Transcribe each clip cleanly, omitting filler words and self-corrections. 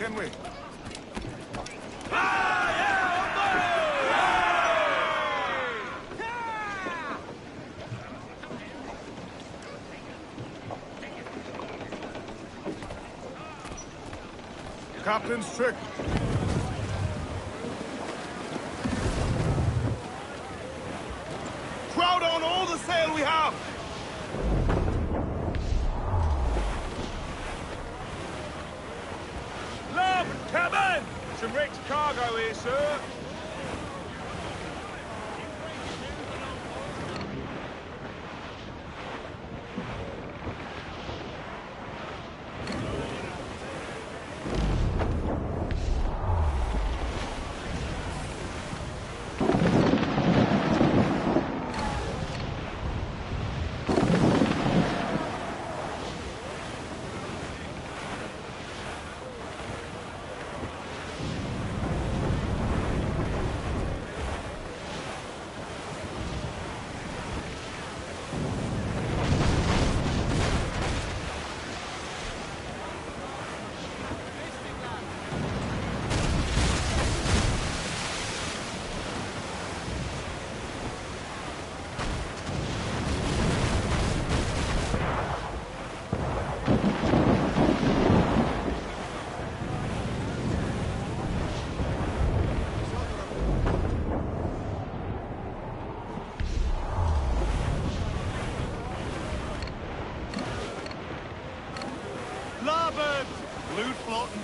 can we? Captain's trick. Crowd on all the sail we have! Larboard cabin! Some wrecked cargo here, sir.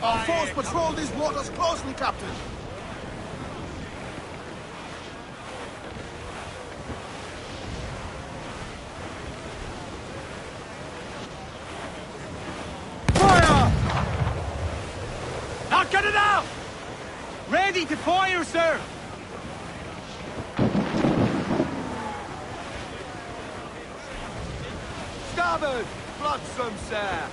Our force patrol these waters closely, Captain. Fire! Now get it out! Ready to fire, sir! Starboard! Flotsam, sir!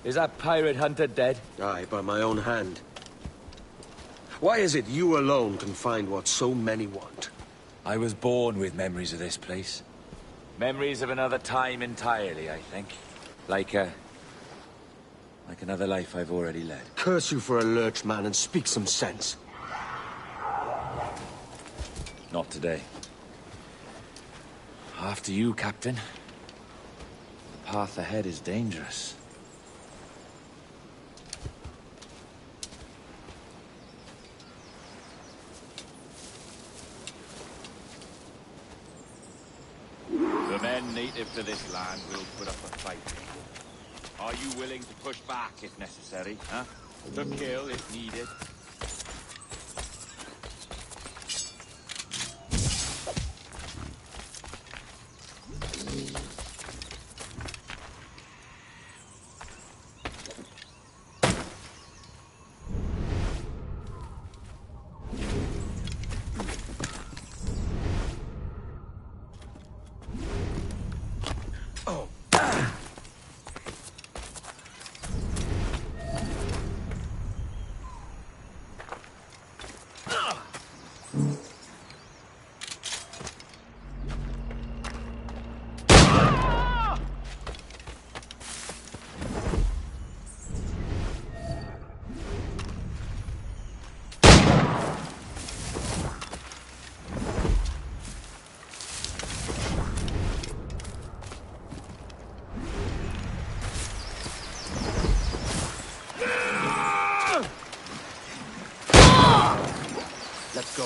Is that pirate hunter dead? Aye, by my own hand. Why is it you alone can find what so many want? I was born with memories of this place. Memories of another time entirely, I think. Like another life I've already led. Curse you for a lurch, man, and speak some sense. Not today. After you, Captain. The path ahead is dangerous. The men native to this land will put up a fight. Are you willing to push back if necessary, huh? To kill if needed? Let's go.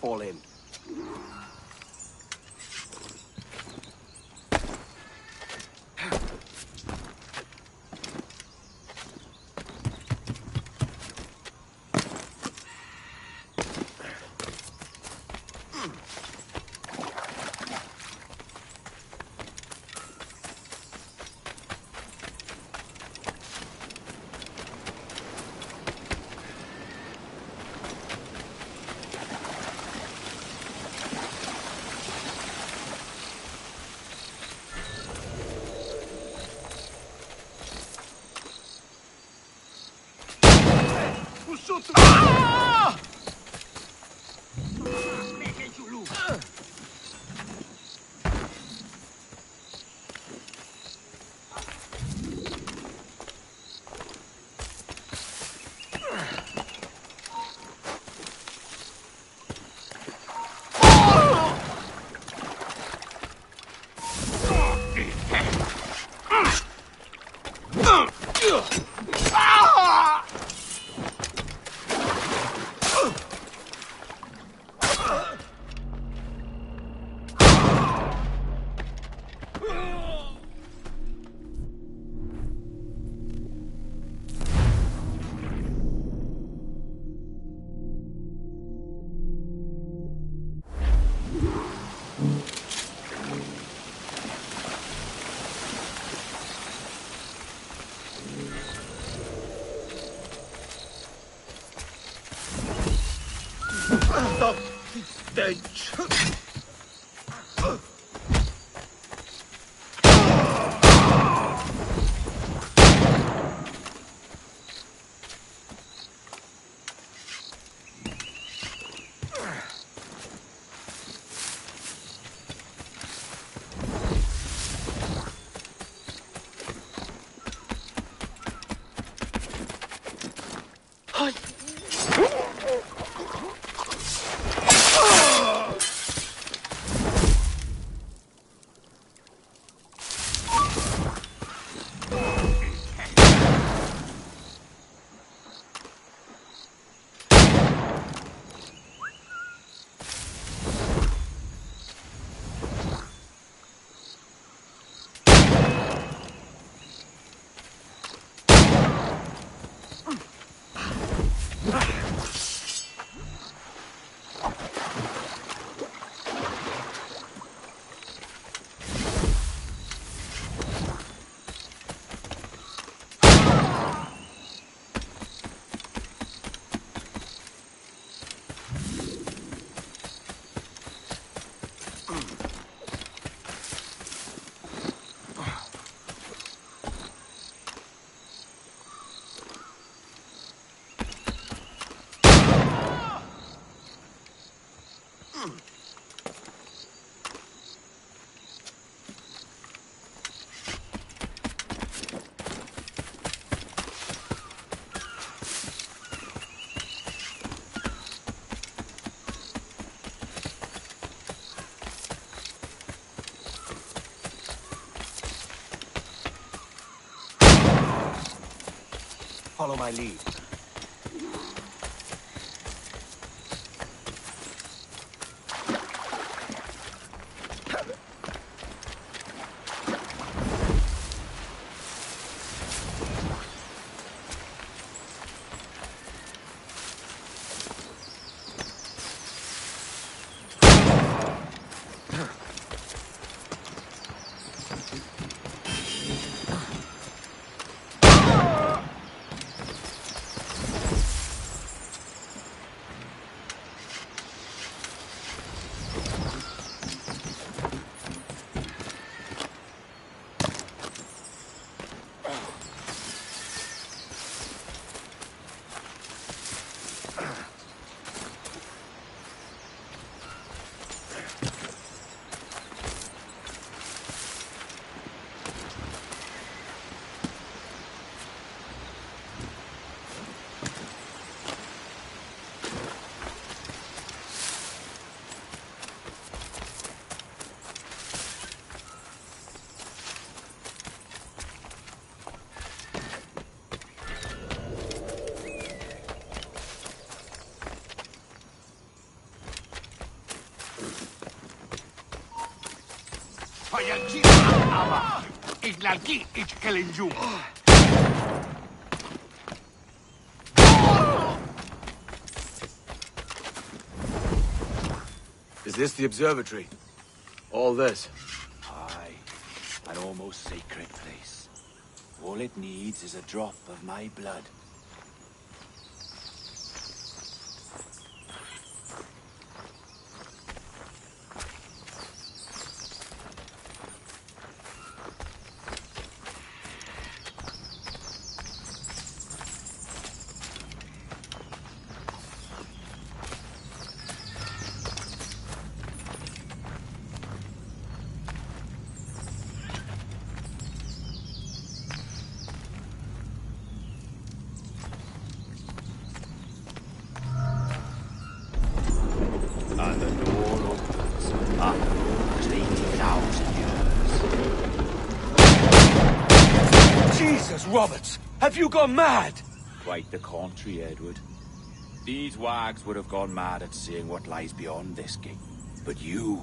Fall in. Follow my lead. Is this the observatory? All this? Aye, an almost sacred place. All it needs is a drop of my blood. And the door opens after almost 80,000 years. Jesus, Roberts! Have you gone mad? Quite the contrary, Edward. These wags would have gone mad at seeing what lies beyond this gate. But you...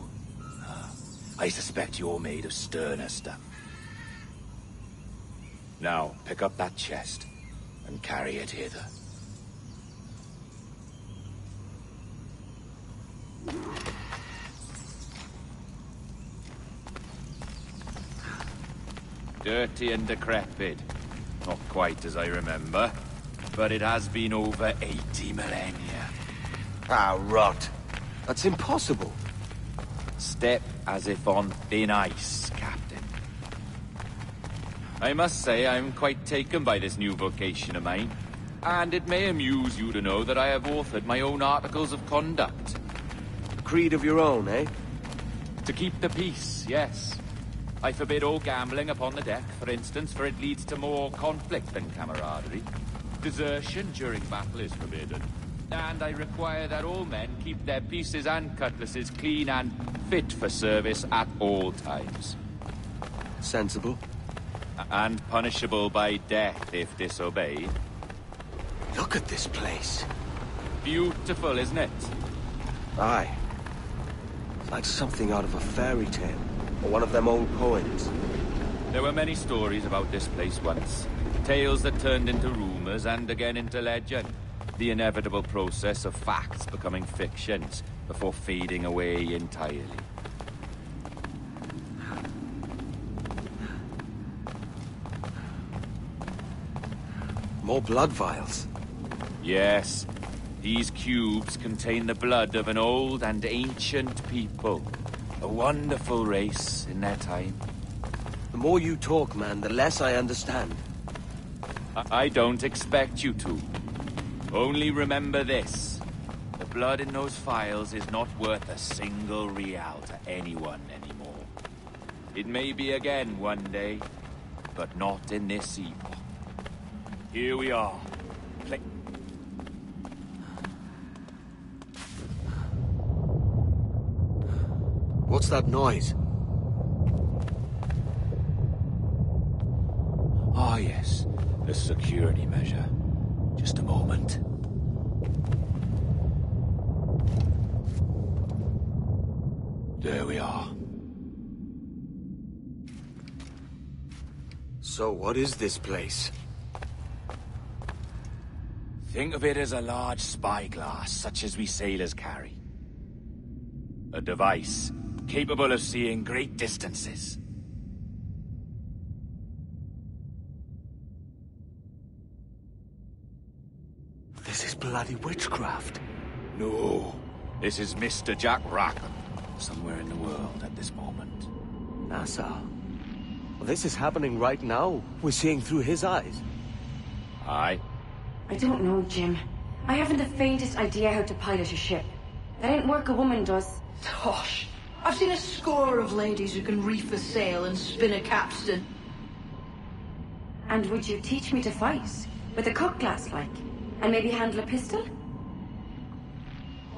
I suspect you're made of sterner stuff. Now, pick up that chest and carry it hither. Dirty and decrepit. Not quite as I remember, but it has been over 80 millennia. Ah, rot. That's impossible. Step as if on thin ice, Captain. I must say I'm quite taken by this new vocation of mine. And it may amuse you to know that I have authored my own articles of conduct. A creed of your own, eh? To keep the peace, yes. I forbid all gambling upon the deck, for instance, for it leads to more conflict than camaraderie. Desertion during battle is forbidden. And I require that all men keep their pieces and cutlasses clean and fit for service at all times. Sensible. And punishable by death if disobeyed. Look at this place. Beautiful, isn't it? Aye. It's like something out of a fairy tale. Or one of them old poems. There were many stories about this place once. Tales that turned into rumors and again into legend. The inevitable process of facts becoming fictions before fading away entirely. More blood vials. Yes, these cubes contain the blood of an old and ancient people. A wonderful race in their time. The more you talk, man, the less I understand. I don't expect you to. Only remember this. The blood in those files is not worth a single real to anyone anymore. It may be again one day, but not in this epoch. Here we are. What's that noise? Ah, yes. A security measure. Just a moment. There we are. So what is this place? Think of it as a large spyglass, such as we sailors carry. A device capable of seeing great distances. This is bloody witchcraft. No, this is Mr. Jack Rackham, somewhere in the world at this moment. Nassau. Well, this is happening right now. We're seeing through his eyes. Aye. I don't know, Jim. I haven't the faintest idea how to pilot a ship. That ain't work a woman does. Tosh. I've seen a score of ladies who can reef a sail and spin a capstan. And would you teach me to fight? With a cutlass, like? And maybe handle a pistol?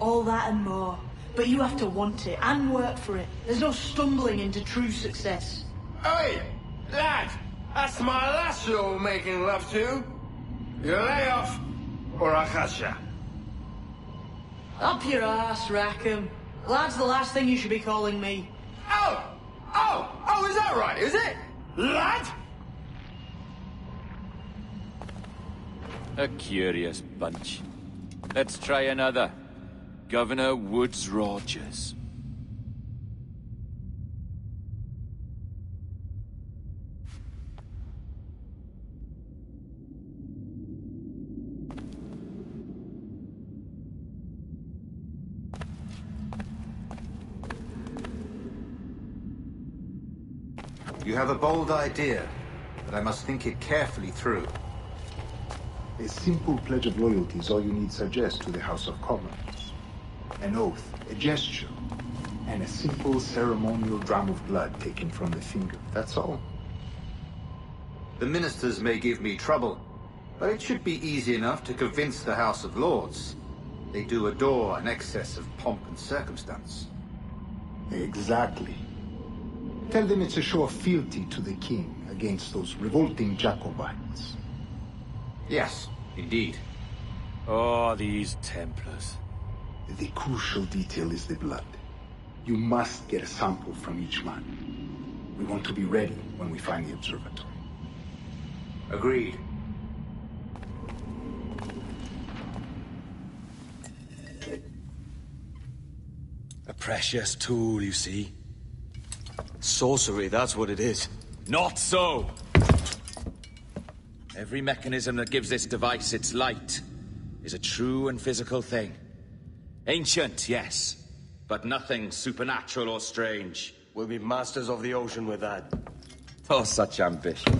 All that and more. But you have to want it and work for it. There's no stumbling into true success. Hey, lad, that's my lass you're making love to. You lay off, or I'll catch ya. Up your ass, Rackham. Lad's the last thing you should be calling me. Oh! Oh! Oh, is that right, is it? Lad? A curious bunch. Let's try another. Governor Woodes Rogers. You have a bold idea, but I must think it carefully through. A simple pledge of loyalty is all you need suggest to the House of Commons. An oath, a gesture, and a simple ceremonial dram of blood taken from the finger. That's all. The ministers may give me trouble, but it should be easy enough to convince the House of Lords. They do adore an excess of pomp and circumstance. Exactly. Tell them it's a show of fealty to the king against those revolting Jacobites. Yes, indeed. Oh, these Templars. The crucial detail is the blood. You must get a sample from each man. We want to be ready when we find the observatory. Agreed. A precious tool, you see. Sorcery, that's what it is. Not so! Every mechanism that gives this device its light is a true and physical thing. Ancient, yes, but nothing supernatural or strange. We'll be masters of the ocean with that. Oh, such ambition.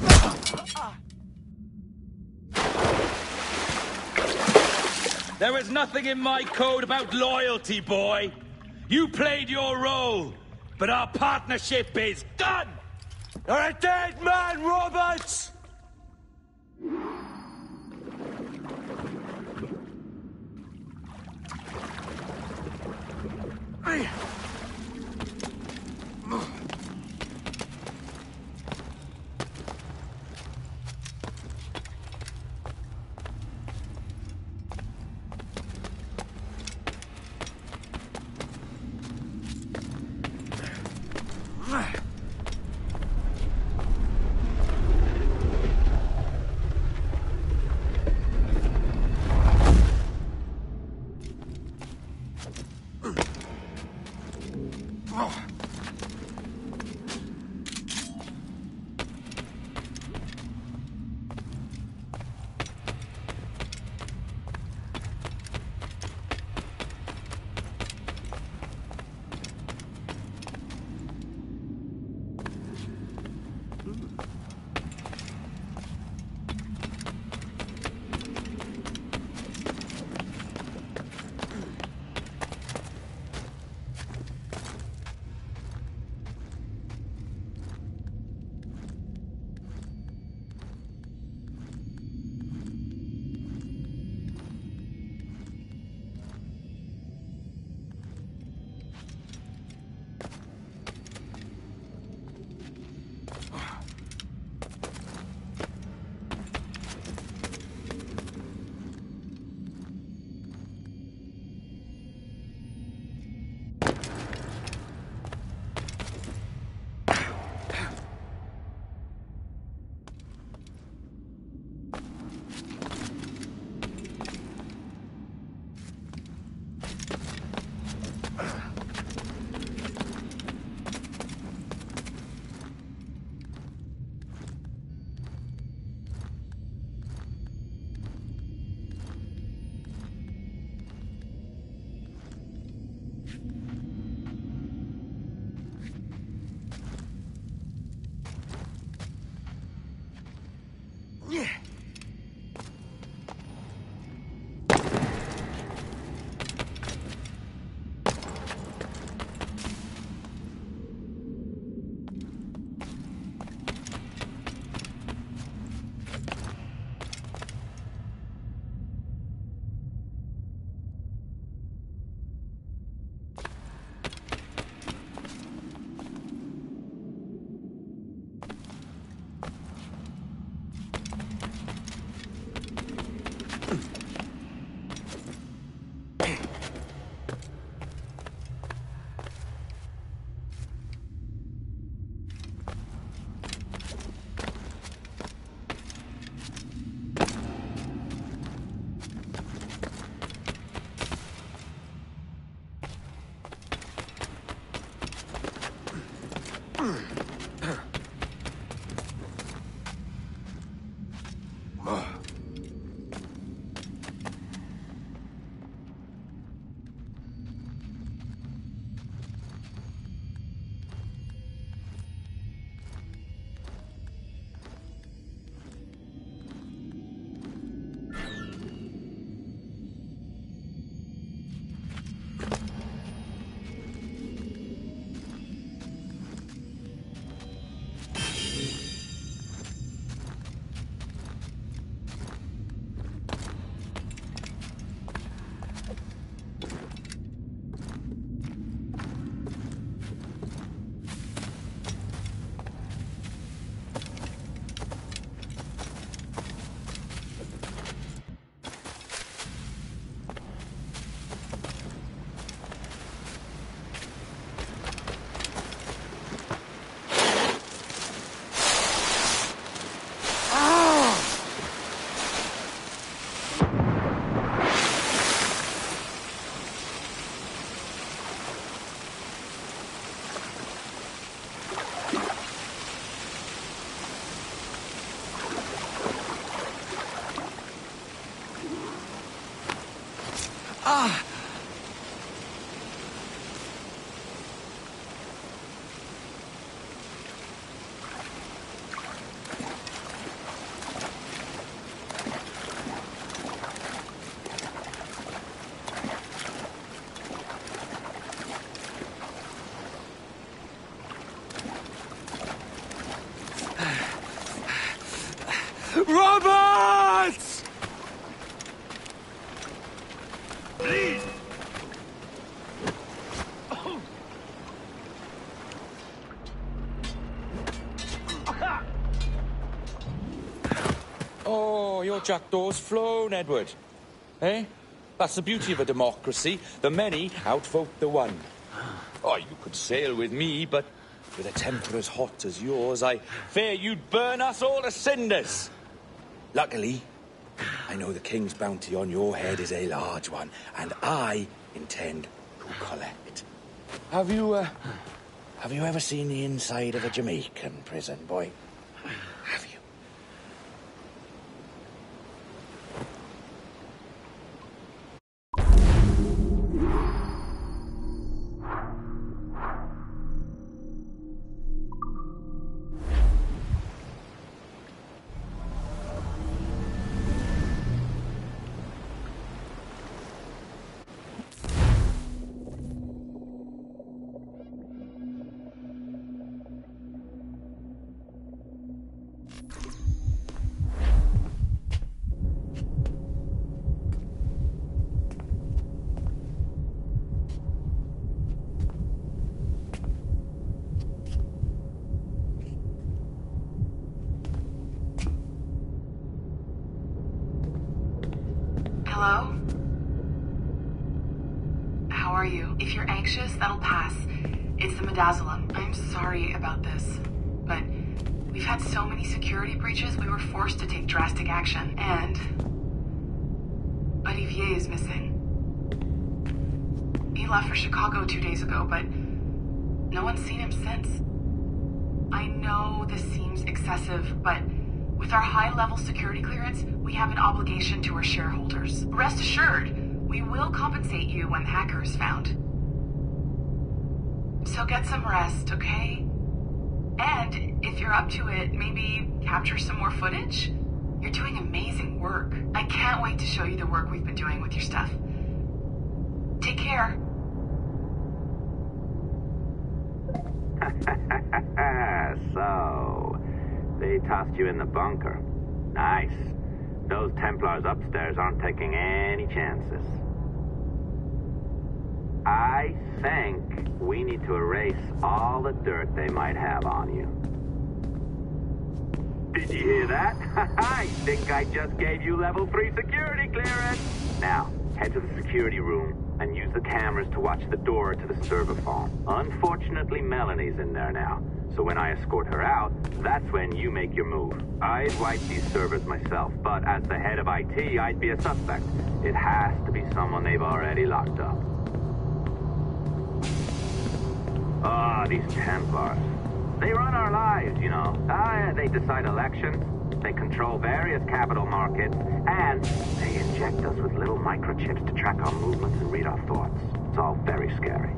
There is nothing in my code about loyalty, boy. You played your role, but our partnership is done! You're a dead man, Roberts! Roberts! Please! Oh, your jackdaw's flown, Edward. Eh? That's the beauty of a democracy. The many outvote the one. Oh, you could sail with me, but with a temper as hot as yours, I fear you'd burn us all to cinders. Luckily, I know the king's bounty on your head is a large one, and I intend to collect. Have you ever seen the inside of a Jamaican prison, boy? Have you? Hello? How are you? If you're anxious, that'll pass. It's the Midazolam. I'm sorry about this, but we've had so many security breaches, we were forced to take drastic action, and Olivier is missing. He left for Chicago 2 days ago, but no one's seen him since. I know this seems excessive, but with our high-level security clearance, we have an obligation to our shareholders. Rest assured, we will compensate you when the hacker is found. So get some rest, okay? And if you're up to it, maybe capture some more footage? You're doing amazing work. I can't wait to show you the work we've been doing with your stuff. Take care. So, they tossed you in the bunker. Nice. Those Templars upstairs aren't taking any chances. I think we need to erase all the dirt they might have on you. Did you hear that? I think I just gave you level 3 security clearance. Now, head to the security room and use the cameras to watch the door to the server farm. Unfortunately, Melanie's in there now. So when I escort her out, that's when you make your move. I'd wipe these servers myself, but as the head of IT, I'd be a suspect. It has to be someone they've already locked up. Ah, these Templars. They run our lives, you know. They decide elections, they control various capital markets, and they inject us with little microchips to track our movements and read our thoughts. It's all very scary.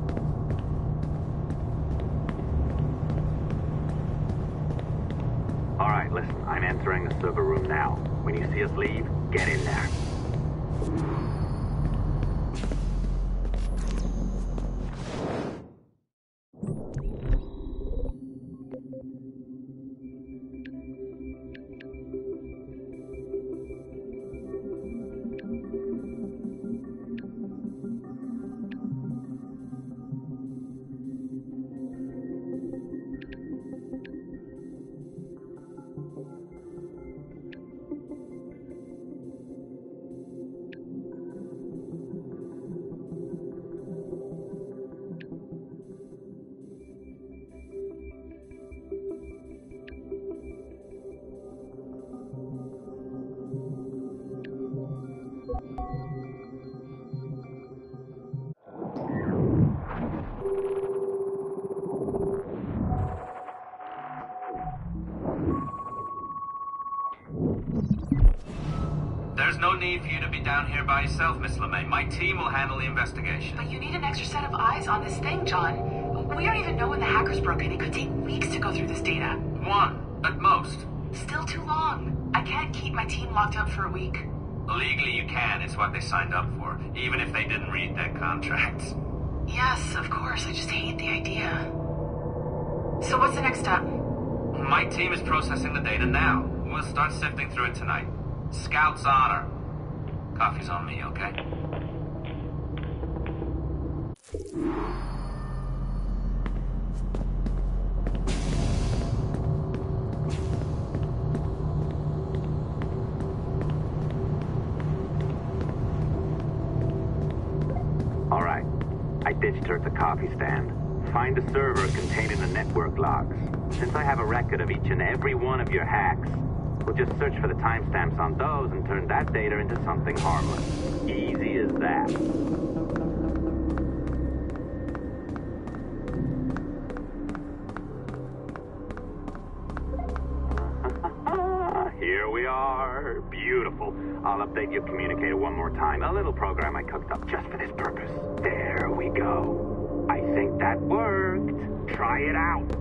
All right, listen, I'm entering the server room now. When you see us leave, get in there. There's no need for you to be down here by yourself, Miss LeMay. My team will handle the investigation. But you need an extra set of eyes on this thing, John. We don't even know when the hackers broke in. It could take weeks to go through this data. One, at most. Still too long. I can't keep my team locked up for a week. Legally you can. It's what they signed up for, even if they didn't read their contracts. Yes, of course. I just hate the idea. So what's the next step? My team is processing the data now. We'll start sifting through it tonight. Scout's honor. Coffee's on me, okay? All right. I ditched her at the coffee stand. Find a server containing the network logs. Since I have a record of each and every one of your hacks, we'll just search for the timestamps on those and turn that data into something harmless. Easy as that. Here we are. Beautiful. I'll update your communicator one more time. A little program I cooked up just for this purpose. There we go. I think that worked. Try it out.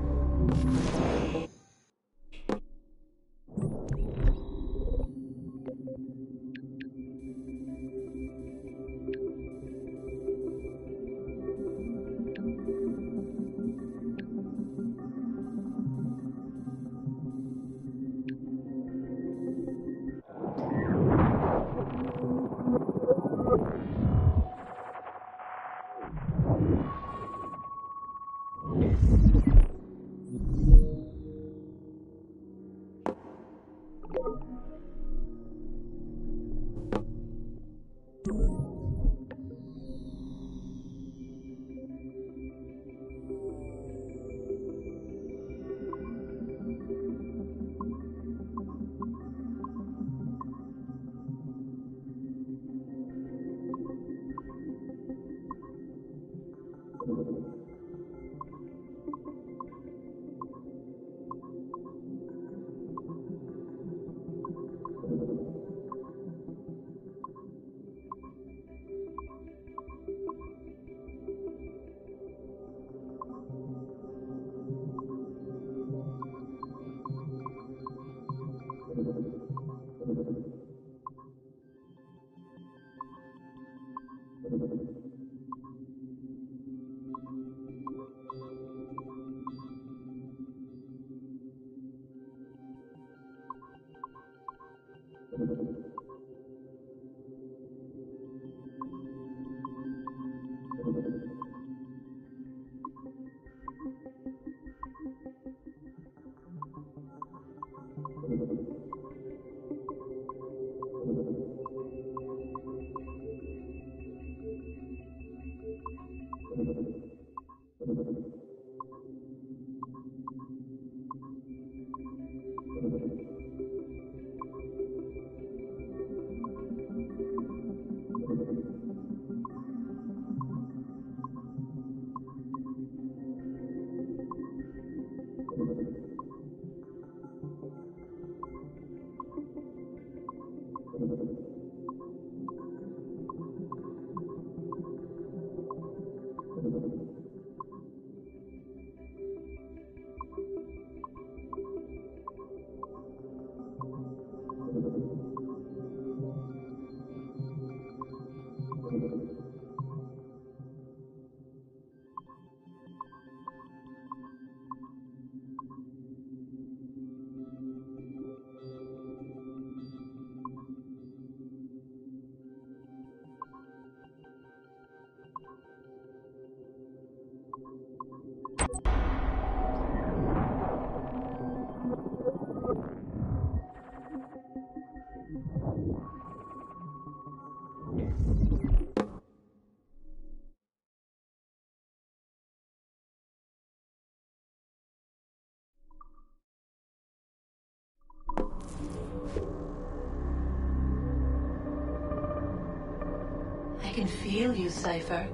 can feel you, Cypher.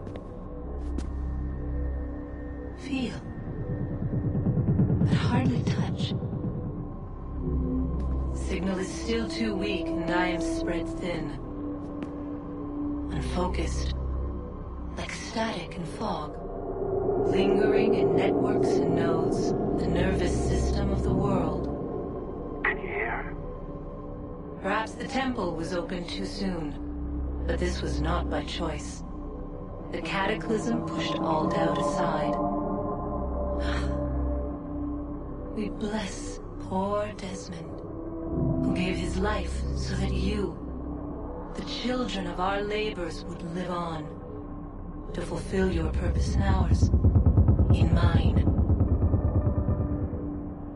Feel. But hardly touch. Signal is still too weak, and I am spread thin. Unfocused. Like static and fog. Lingering in networks and nodes. The nervous system of the world. Can you hear? Perhaps the temple was opened too soon. But this was not by choice. The cataclysm pushed all doubt aside. We bless poor Desmond, who gave his life so that you, the children of our labors, would live on, to fulfill your purpose in ours, in mine.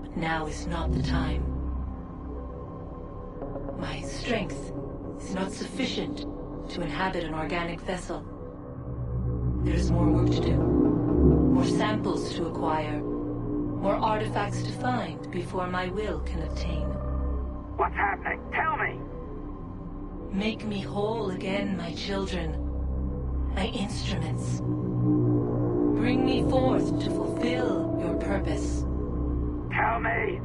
But now is not the time. My strength is not sufficient to inhabit an organic vessel. There is more work to do, more samples to acquire, more artifacts to find before my will can obtain. What's happening? Tell me! Make me whole again, my children, my instruments. Bring me forth to fulfill your purpose. Tell me!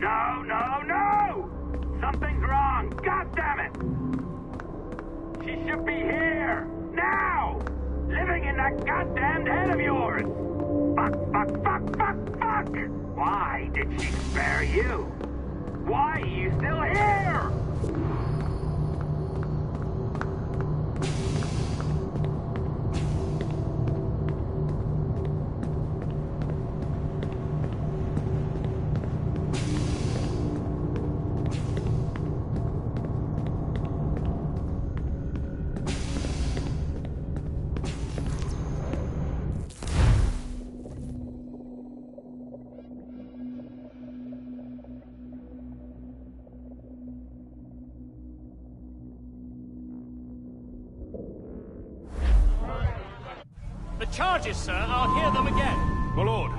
No, no, no! Something's wrong! God damn it! She should be here! Now! Living in that goddamned head of yours! Fuck, fuck, fuck, fuck, fuck! Why did she spare you? Why are you still here? Charges, sir. I'll hear them again. My lord,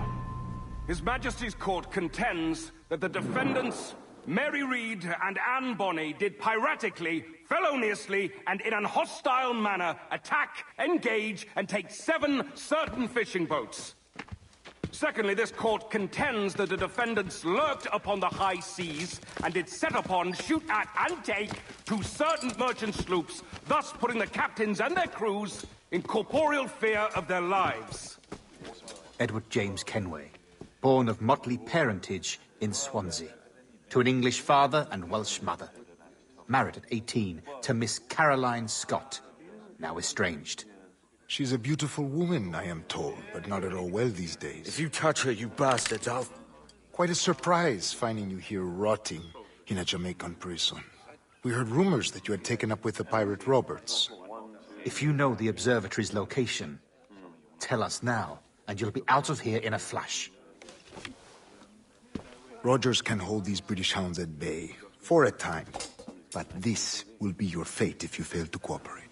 His Majesty's court contends that the defendants, Mary Reed and Anne Bonny, did piratically, feloniously, and in an hostile manner attack, engage, and take 7 certain fishing boats. Secondly, this court contends that the defendants lurked upon the high seas and did set upon, shoot at, and take 2 certain merchant sloops, thus putting the captains and their crews in corporeal fear of their lives. Edward James Kenway, born of motley parentage in Swansea, to an English father and Welsh mother. Married at 18 to Miss Caroline Scott, now estranged. She's a beautiful woman, I am told, but not at all well these days. If you touch her, you bastards, I'll... Quite a surprise finding you here rotting in a Jamaican prison. We heard rumors that you had taken up with the pirate Roberts. If you know the observatory's location, tell us now, and you'll be out of here in a flash. Rogers can hold these British hounds at bay, for a time. But this will be your fate if you fail to cooperate.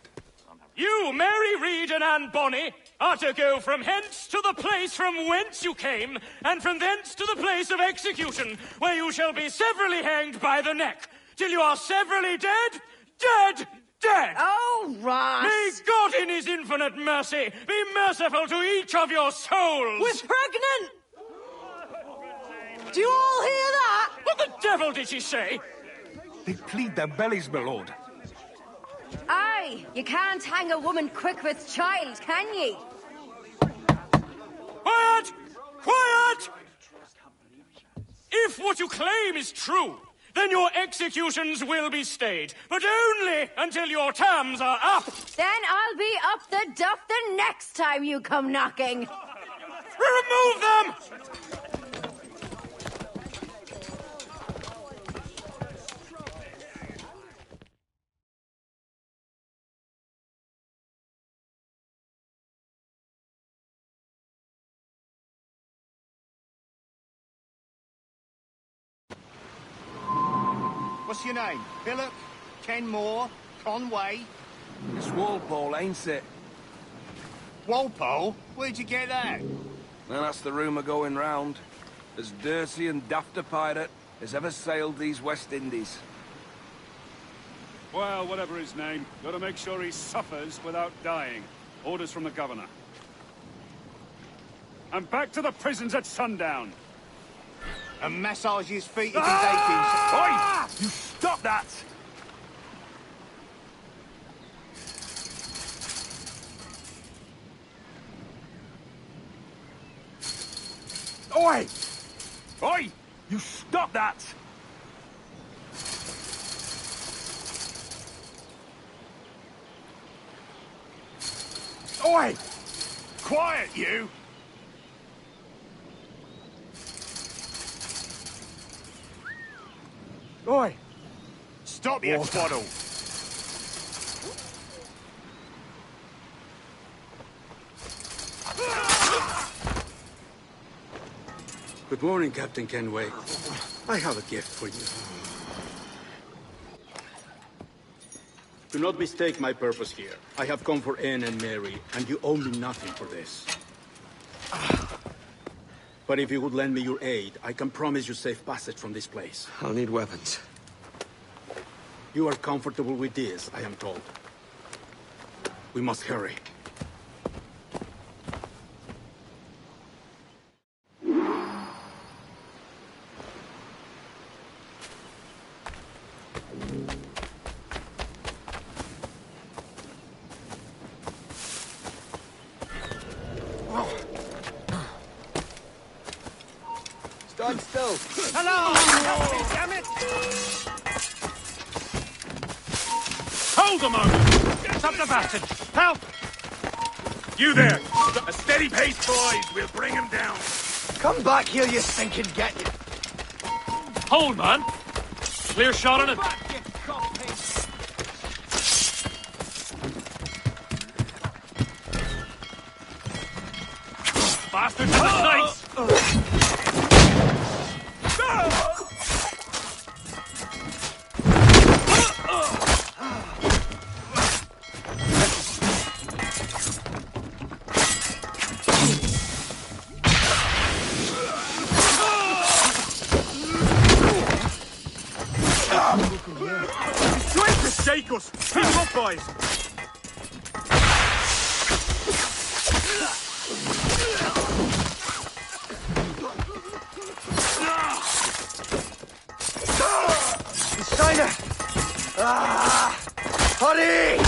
You, Mary Reed and Anne Bonny, are to go from hence to the place from whence you came, and from thence to the place of execution, where you shall be severally hanged by the neck, till you are severally dead, dead, dead! Oh, Ross! May God in his infinite mercy be merciful to each of your souls! We're pregnant! Do you all hear that? What the devil did she say? They plead their bellies, my lord. Aye, you can't hang a woman quick with child, can ye? Quiet! Quiet! If what you claim is true, then your executions will be stayed, but only until your terms are up. Then I'll be up the duff the next time you come knocking. Remove them! What's your name? Billock? Kenmore? Conway? It's Walpole, ain't it? Walpole? Where'd you get that? Well, that's the rumour going round. As dirty and daft a pirate as ever sailed these West Indies. Well, whatever his name, gotta make sure he suffers without dying. Orders from the governor. And back to the prisons at sundown. And massage his feet if Ah! he's aching. Oi! You stop that! Oi! Oi! You stop that! Oi! Quiet, you! Oi! Stop your twaddle. Good morning, Captain Kenway. I have a gift for you. Do not mistake my purpose here. I have come for Anne and Mary, and you owe me nothing for this. But if you would lend me your aid, I can promise you safe passage from this place. I'll need weapons. You are comfortable with this, I am told. We must hurry. Stand still. Hello! Damn it! Hold a moment! Stop the bastard! Help! You there! A steady pace, boys! We'll bring him down! Come back here, you stinking get you. Hold, man! Clear shot on it! Bastards in the sights! He's trying to shake us! Keep up, boys! Steiner! Hurry!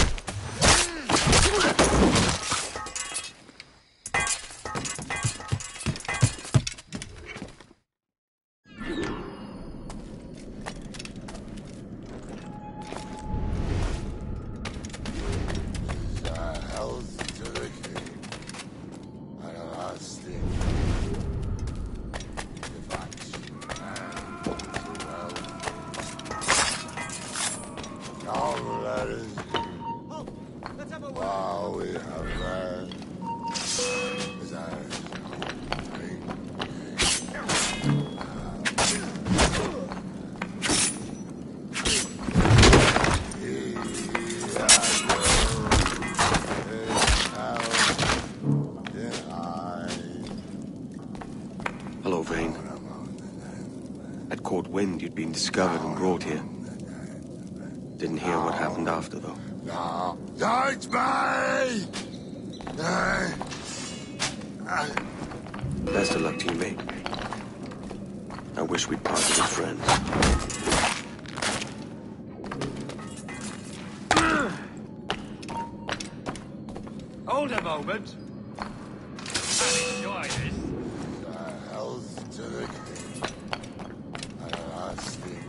Hello, Vane. I'd caught wind you'd been discovered and brought here. Didn't hear what happened after, though. No, don't me! Best of luck to you, mate. I wish we'd parted as friends. Hold a moment. Enjoy this. Health to the king. Everlasting.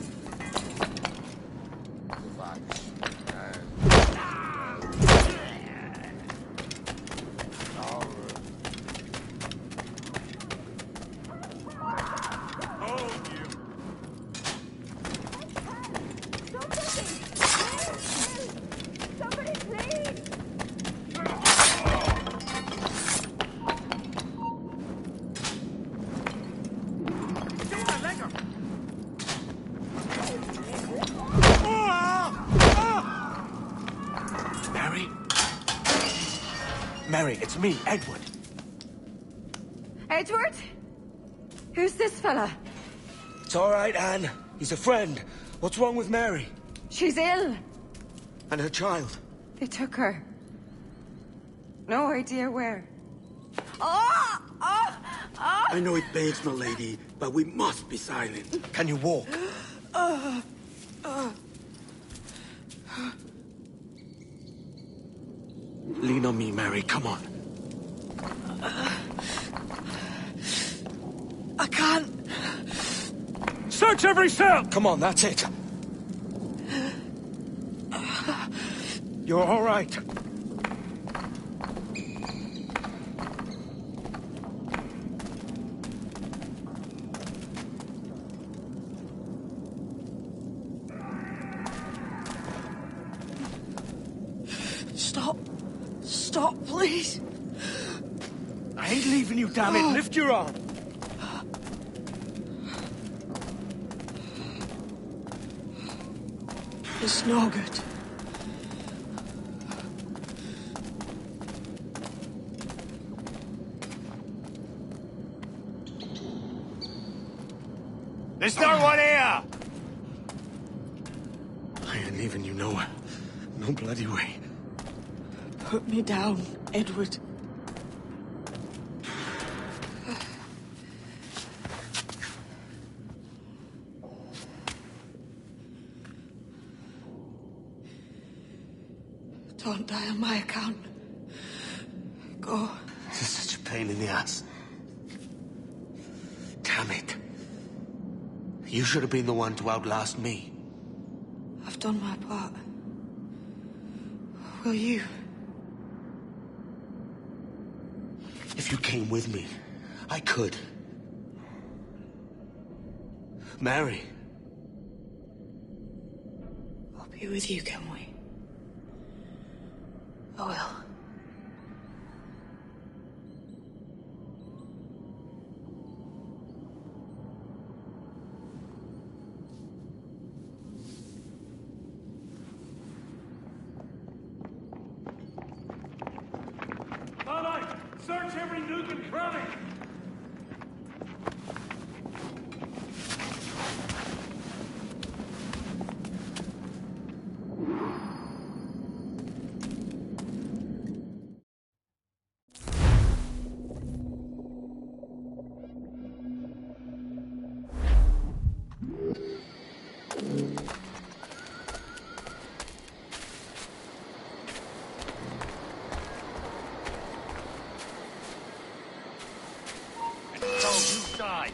Mary, it's me, Edward. Edward? Who's this fella? It's all right, Anne. He's a friend. What's wrong with Mary? She's ill. And her child? They took her. No idea where. Oh! Oh! Oh! I know it pains, my lady, but we must be silent. Can you walk? Lean on me, Mary. Come on. I can't. Search every cell! Come on, that's it. You're all right. Stop, please. I ain't leaving you, damn it. Lift your arm. It's no good. There's no one here! I ain't leaving you nowhere. No bloody way. Put me down, Edward. Don't die on my account. Go. This is such a pain in the ass. Damn it. You should have been the one to outlast me. I've done my part. Will you? If you came with me, I could. Mary. I'll be with you, Kenway. I will. Search every nook and cranny! Die.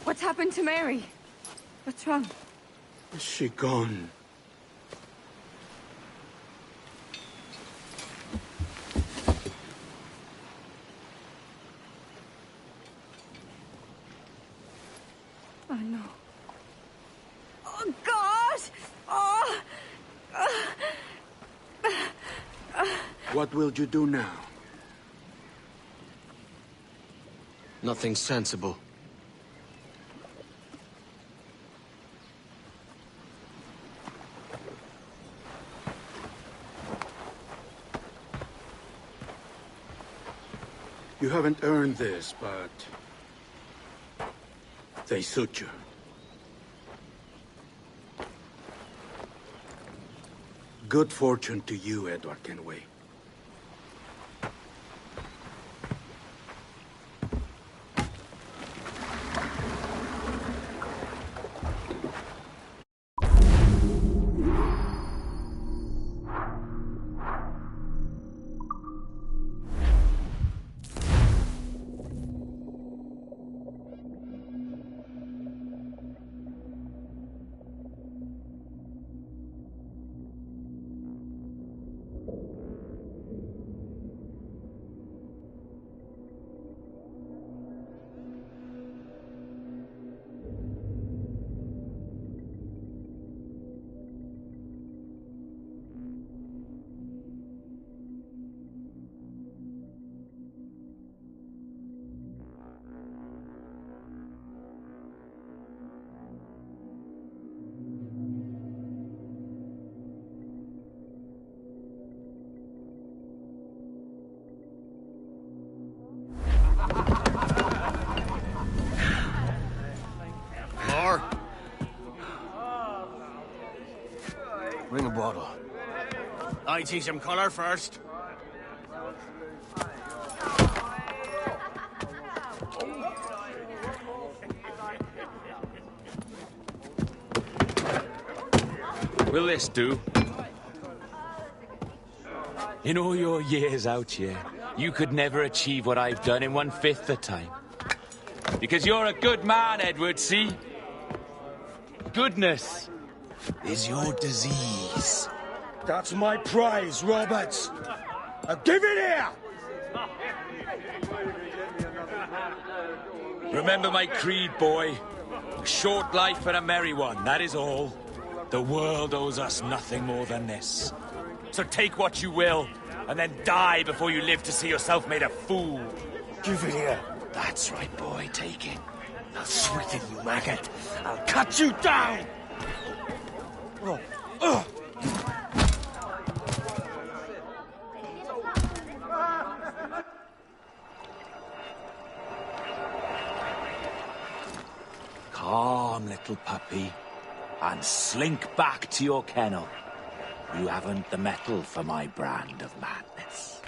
What's happened to Mary? What's wrong? Is she gone? Oh, no. Oh, God! Oh! What will you do now? Nothing sensible. You haven't earned this, but they suit you. Good fortune to you, Edward Kenway. I teach him color first. Will this do? In all your years out here, you could never achieve what I've done in 1/5 the time. Because you're a good man, Edward, see? Goodness is your disease. That's my prize, Roberts. Give it here! Remember my creed, boy. A short life and a merry one, that is all. The world owes us nothing more than this. So take what you will, and then die before you live to see yourself made a fool. Give it here. That's right, boy, take it. I'll sweeten you, maggot. I'll cut you down! Oh. Calm, little puppy, and slink back to your kennel. You haven't the mettle for my brand of madness.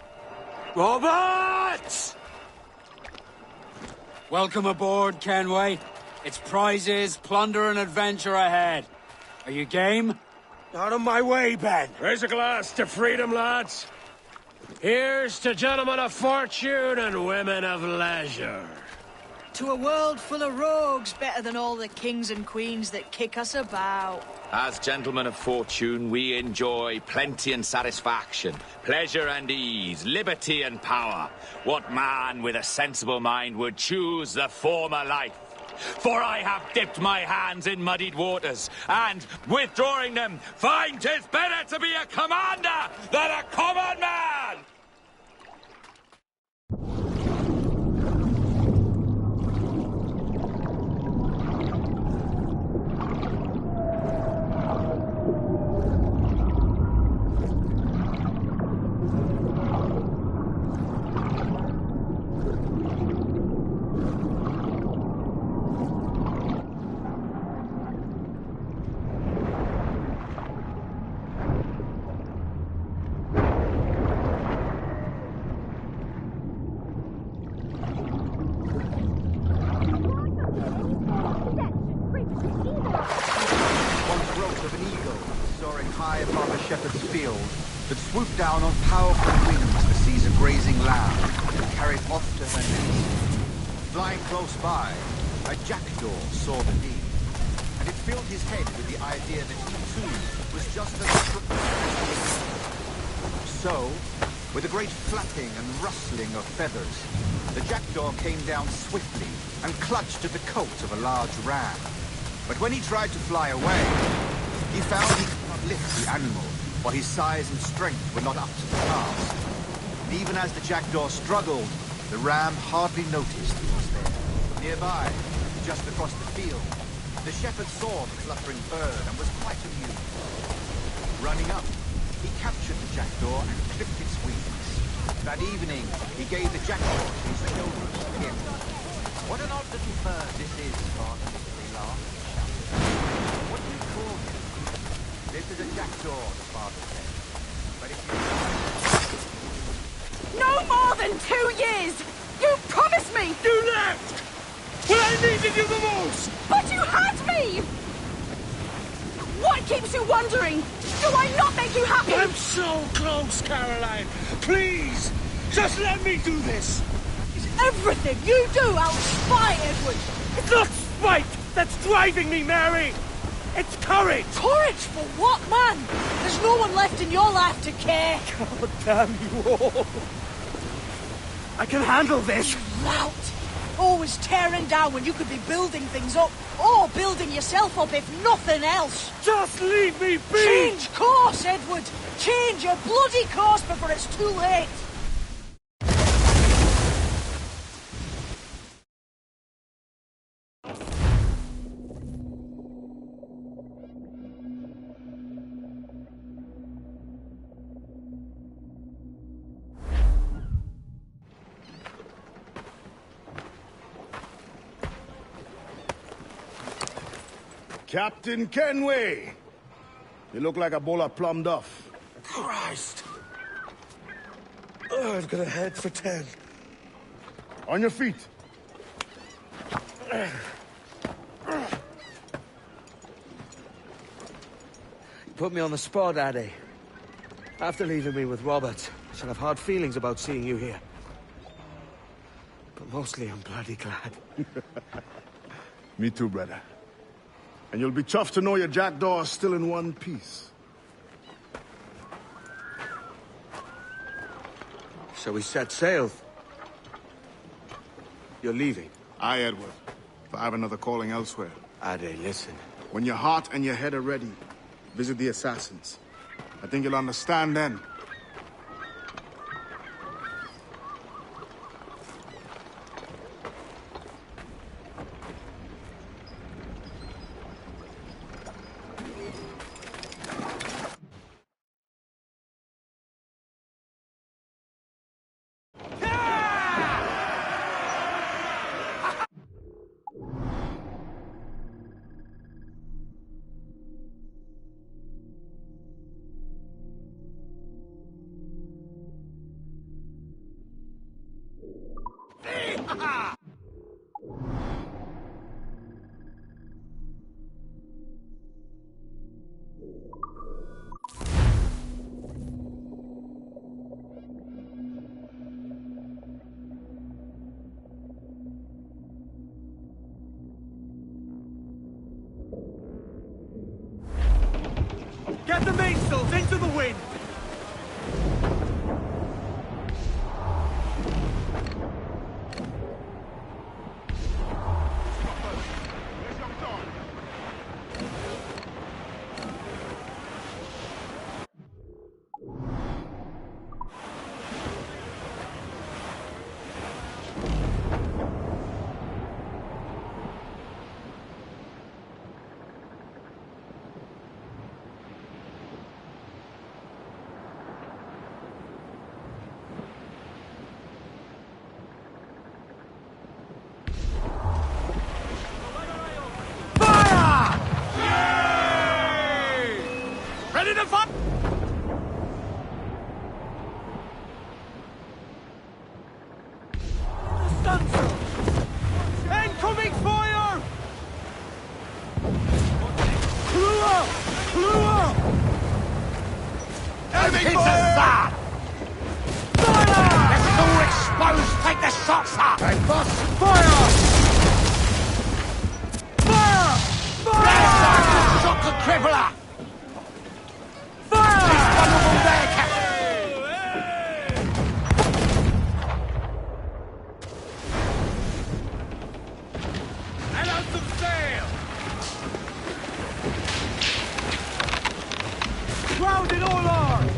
Roberts! Welcome aboard, Kenway. It's prizes, plunder, and adventure ahead. Are you game? Out of my way, Ben. Raise a glass to freedom, lads. Here's to gentlemen of fortune and women of leisure. To a world full of rogues, better than all the kings and queens that kick us about. As gentlemen of fortune, we enjoy plenty and satisfaction, pleasure and ease, liberty and power. What man with a sensible mind would choose the former life? For I have dipped my hands in muddied waters, and, withdrawing them, find 'tis better to be a commander than a common man! That swooped down on powerful wings to seize a grazing lamb and carry it off to her nest. Flying close by, a jackdaw saw the deed, and it filled his head with the idea that he too was just as So, with a great flapping and rustling of feathers, the jackdaw came down swiftly and clutched at the coat of a large ram. But when he tried to fly away, he found he could not lift the animal, for his size and strength were not up to the task. And even as the jackdaw struggled, the ram hardly noticed he was there. Nearby, just across the field, the shepherd saw the fluttering bird and was quite amused. Running up, he captured the jackdaw and clipped its wings. That evening, he gave the jackdaw to his children's skin. What an odd little bird this is, Father, they laughed and shouted. What do you call him? This is a jackdaw, the father said. But if you... No more than 2 years! You promised me! You left! When I needed you the most! But you had me! What keeps you wondering? Do I not make you happy? I'm so close, Caroline! Please! Just let me do this! Is everything you do out spite, Edward? It's not spite that's driving me, Mary! It's courage! Courage for what, man? There's no one left in your life to care. God damn you all! I can handle this! You lout! Always tearing down when you could be building things up, or building yourself up if nothing else. Just leave me be! Change course, Edward! Change your bloody course before it's too late! Captain Kenway! You look like a bowl of plum duff. Christ! Oh, I've got a head for 10. On your feet. You put me on the spot, Addy. After leaving me with Robert, I shall have hard feelings about seeing you here. But mostly I'm bloody glad. Me too, brother. And you'll be chuffed to know your jackdaw is still in one piece. So we set sail. You're leaving? Aye, Edward. If I have another calling elsewhere. Ade, listen. When your heart and your head are ready, visit the assassins. I think you'll understand then. Get the mainsails into the wind! Ready to fight! Incoming fire! Crew up! Crew up! Enemy fire! Fire! This is all exposed! Take the shots up! Hey, boss! Fire! Fire! Fire! Shot to crippler! Grounded all arms!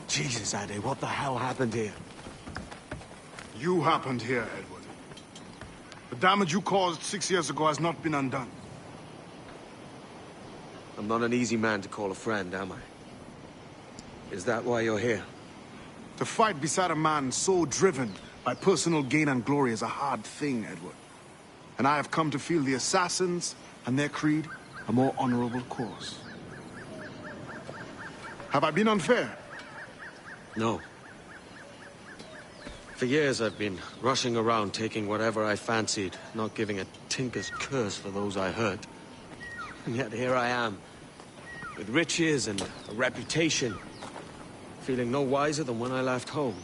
Jesus, Addy, what the hell happened here? You happened here, Edward. The damage you caused 6 years ago has not been undone. I'm not an easy man to call a friend, am I? Is that why you're here? To fight beside a man so driven by personal gain and glory is a hard thing, Edward. And I have come to feel the assassins and their creed a more honorable cause. Have I been unfair? No. For years I've been rushing around taking whatever I fancied, not giving a tinker's curse for those I hurt. And yet here I am, with riches and a reputation, feeling no wiser than when I left home.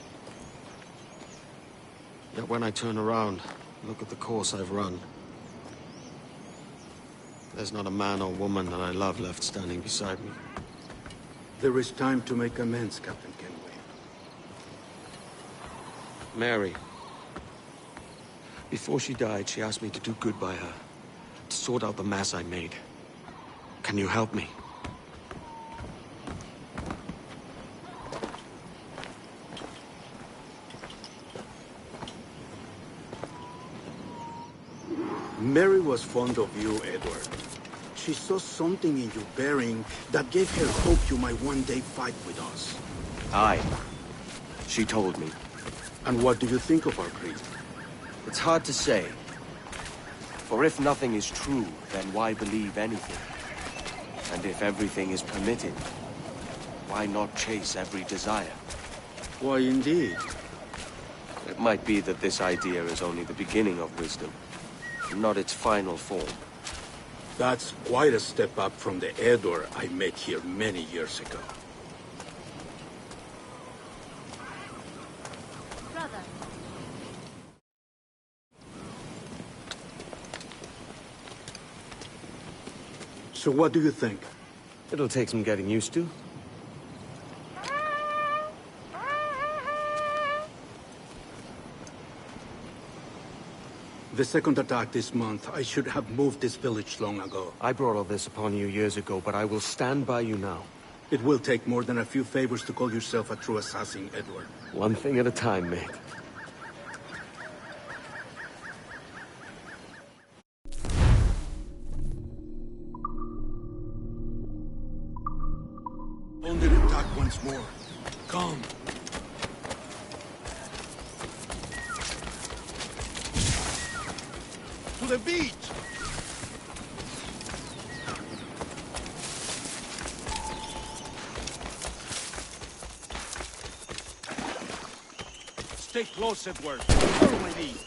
Yet when I turn around, look at the course I've run. There's not a man or woman that I love left standing beside me. There is time to make amends, Captain Kenway. Mary. Before she died, she asked me to do good by her, to sort out the mess I made. Can you help me? Mary was fond of you, Edward. She saw something in your bearing that gave her hope you might one day fight with us. Aye. She told me. And what do you think of our creed? It's hard to say. For if nothing is true, then why believe anything? And if everything is permitted, why not chase every desire? Why, indeed. It might be that this idea is only the beginning of wisdom, not its final form. That's quite a step up from the Edward I met here many years ago. Brother. So what do you think? It'll take some getting used to. The second attack this month, I should have moved this village long ago. I brought all this upon you years ago, but I will stand by you now. It will take more than a few favors to call yourself a true assassin, Edward. One thing at a time, mate. Wounded attack once more. Come. To the beach! Stay close, Edward. Follow my lead.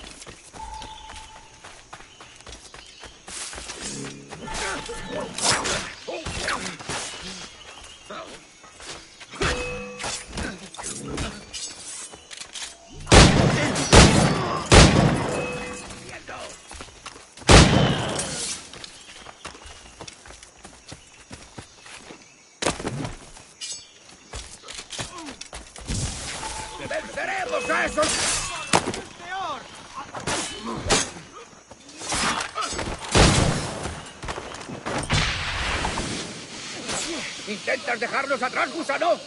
¡Venceremos a esos! ¿Intentas dejarnos atrás, gusano?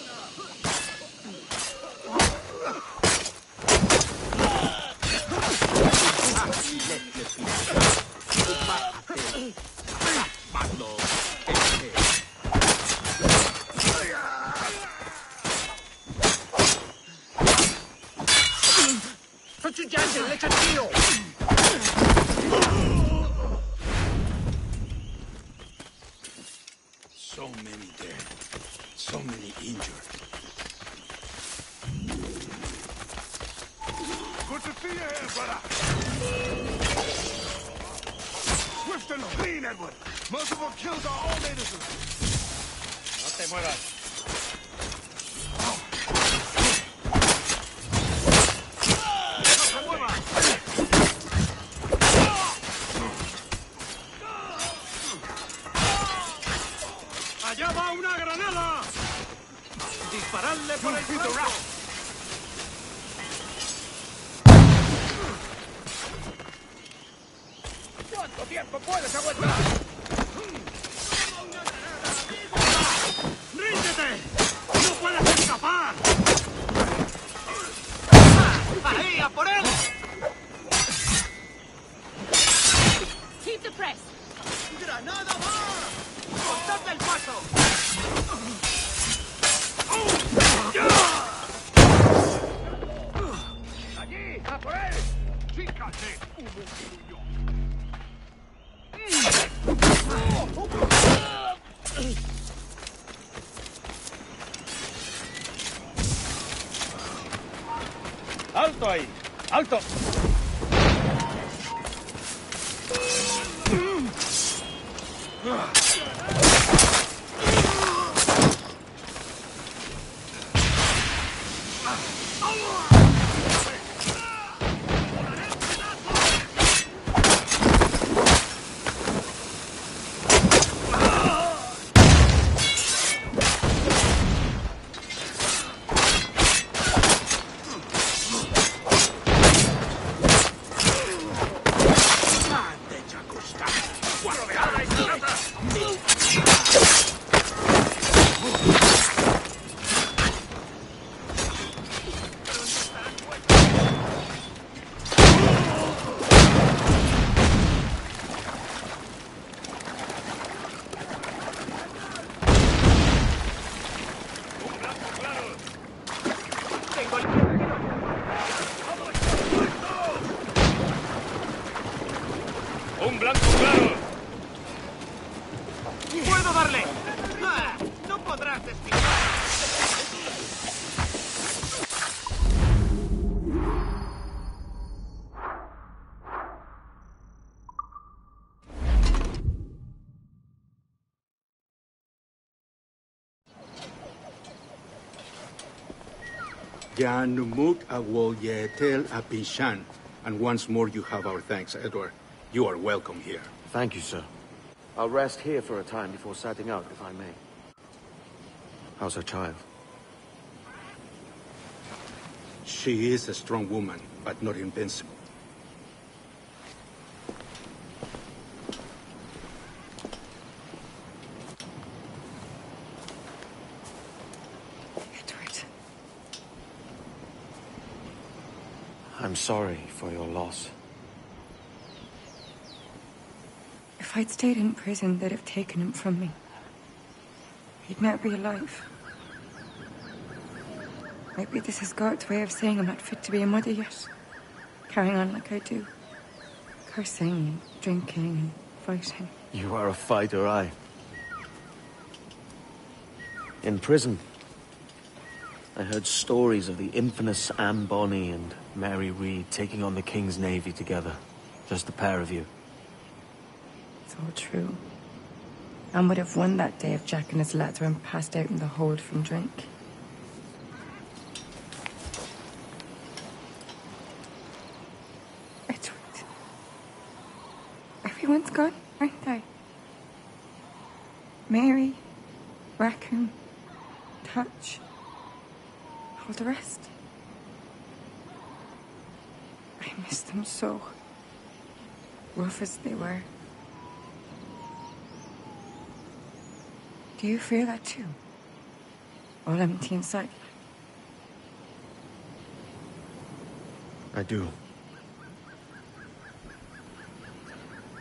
So many dead. So many injured. Good to see you here, brother. Swift and clean, Edward. Multiple kills are all they deserve. No te muevas. ¡Allá va una granada! ¡Disparadle por el flanco! ¿Cuánto tiempo puedes aguantar? ¡Ríndete! ¡No puedes escapar! ¡Ahí, a por él! Keep the press. ¡Granada va! ¡Cortadle el paso! ¡Allí! ¡A por él! ¡Fíjate! ¡Alto ahí! ¡Alto! ¡Puedo darle! ¡Ah! ¡No podrás despistar! Yanumuk awol yetel apishan. And once more you have our thanks, Edward. You are welcome here. Thank you, sir. I'll rest here for a time before setting out, if I may. How's her child? She is a strong woman, but not invincible. Edward. I'm sorry for your loss. If I'd stayed in prison, they'd have taken him from me. He'd never be alive. Maybe this is God's way of saying I'm not fit to be a mother yet. Carrying on like I do. Cursing and drinking and fighting. You are a fighter, aye. In prison, I heard stories of the infamous Anne Bonny and Mary Read taking on the King's Navy together. Just the pair of you. It's all true. Anne would have won that day if Jack and his lads weren't passed out in the hold from drink. Edward. Everyone's gone, aren't they? Mary, Rackham, Touch, all the rest. I miss them so. Rough as they were. Do you feel that too? All empty inside? I do.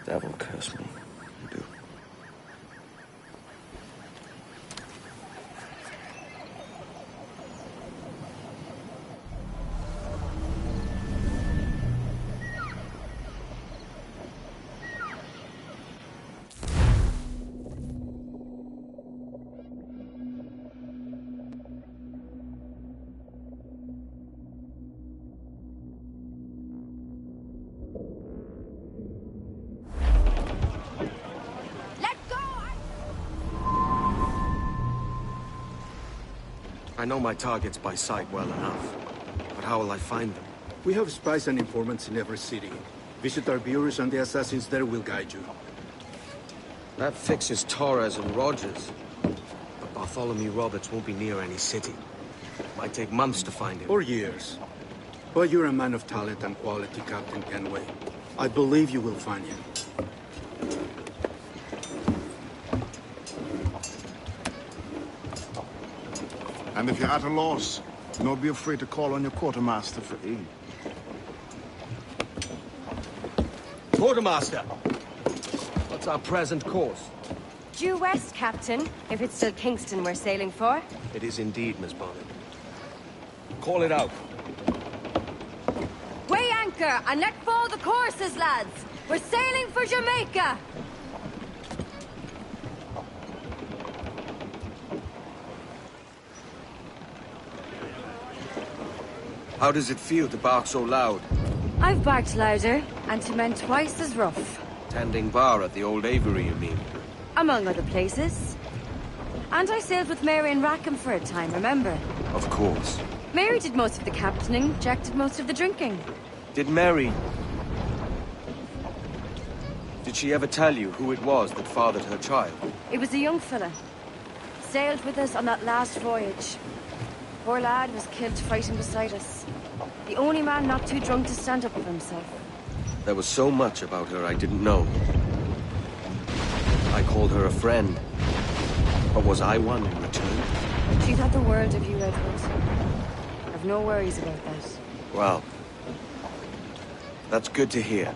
Devil curse me. I do. I know my targets by sight well enough, but how will I find them? We have spies and informants in every city. Visit our bureaus and the assassins there will guide you. That fixes Torres and Rogers. But Bartholomew Roberts won't be near any city. Might take months to find him. Or years. But you're a man of talent and quality, Captain Kenway. I believe you will find him. And if you're at a loss, do not be afraid to call on your quartermaster for aid. Quartermaster! What's our present course? Due west, Captain, if it's still Kingston we're sailing for. It is indeed, Miss Bonnet. Call it out. Weigh anchor and let fall the courses, lads! We're sailing for Jamaica! How does it feel to bark so loud? I've barked louder, and to men twice as rough. Tending bar at the old Aviary, you mean? Among other places. And I sailed with Mary and Rackham for a time, remember? Of course. Mary did most of the captaining, Jack did most of the drinking. Did Mary... Did she ever tell you who it was that fathered her child? It was a young fella. Sailed with us on that last voyage. Poor lad was killed fighting beside us. The only man not too drunk to stand up for himself. There was so much about her I didn't know. I called her a friend. But was I one in return? She thought the world of you, Edward. I've no worries about that. Well, that's good to hear.